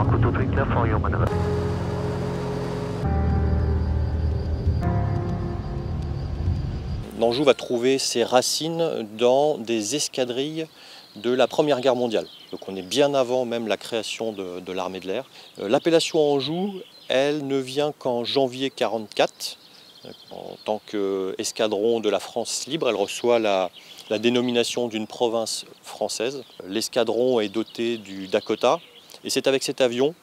Mako 23 clear for your maneuver. L'Anjou va trouver ses racines dans des escadrilles de la Première Guerre mondiale. Donc on est bien avant même la création de l'armée de l'air. L'appellation Anjou, elle ne vient qu'en janvier 1944. En tant qu'escadron de la France libre, elle reçoit la dénomination d'une province française. L'escadron est doté du Dakota et c'est avec cet avion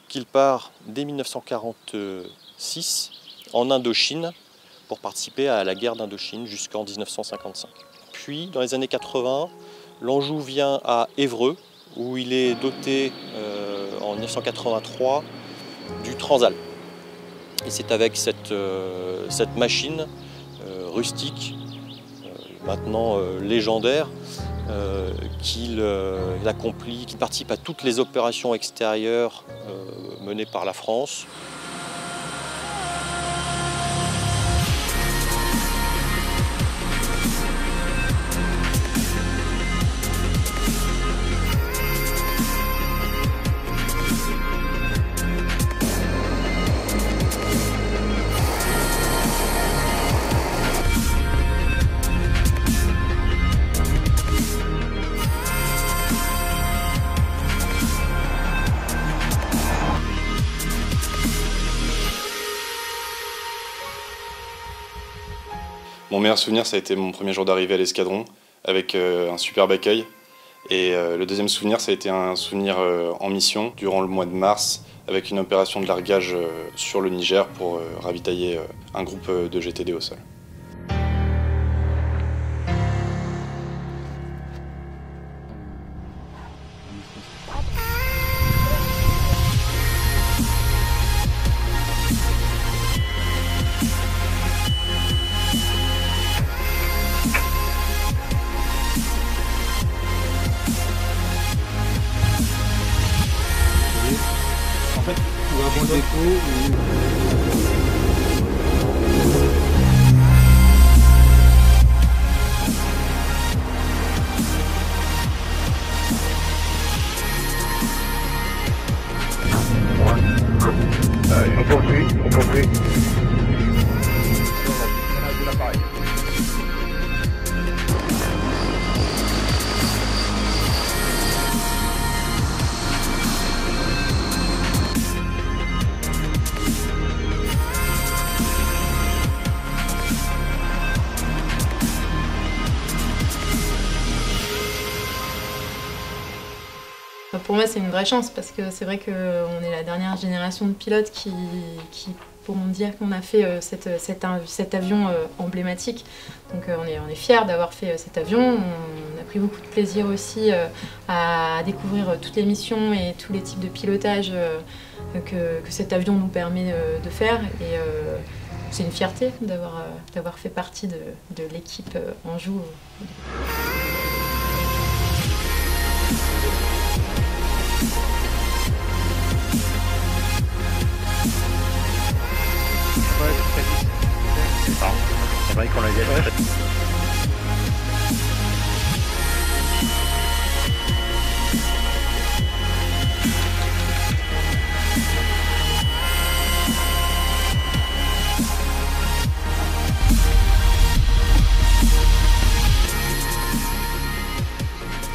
qu'il part dès 1946 en Indochine pour participer à la guerre d'Indochine jusqu'en 1955. Puis dans les années 80, l'Anjou vient à Évreux où il est doté en 1983 du Transal. Et c'est avec cette machine rustique, maintenant légendaire, qu'il participe à toutes les opérations extérieures menées par la France. Mon meilleur souvenir, ça a été mon premier jour d'arrivée à l'escadron, avec un superbe accueil. Et le deuxième souvenir, ça a été un souvenir en mission, durant le mois de mars, avec une opération de largage sur le Niger pour ravitailler un groupe de GTD au sol. En fait, tu vas avoir des on poursuit. De l'appareil. Pour moi, c'est une vraie chance parce que c'est vrai qu'on est la dernière génération de pilotes qui pourront dire qu'on a fait cet avion emblématique. Donc on est fiers d'avoir fait cet avion. On a pris beaucoup de plaisir aussi à découvrir toutes les missions et tous les types de pilotage que cet avion nous permet de faire. Et c'est une fierté d'avoir fait partie de l'équipe Anjou. C'est vrai qu'on l'a gagné.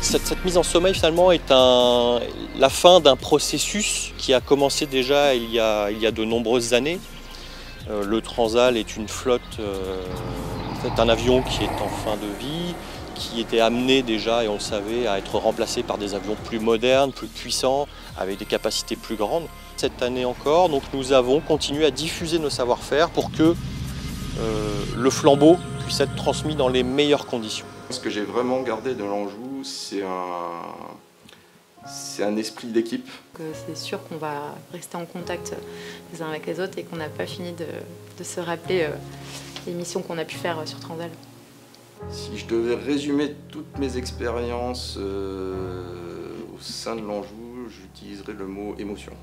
Cette mise en sommeil finalement est la fin d'un processus qui a commencé déjà il y a de nombreuses années. Le Transal est une flotte, un avion qui est en fin de vie, qui était amené déjà, et on le savait, à être remplacé par des avions plus modernes, plus puissants, avec des capacités plus grandes. Cette année encore, donc, nous avons continué à diffuser nos savoir-faire pour que le flambeau puisse être transmis dans les meilleures conditions. Ce que j'ai vraiment gardé de l'Anjou, c'est un esprit d'équipe. C'est sûr qu'on va rester en contact les uns avec les autres et qu'on n'a pas fini de se rappeler les missions qu'on a pu faire sur Transal. Si je devais résumer toutes mes expériences au sein de l'Anjou, j'utiliserais le mot émotion.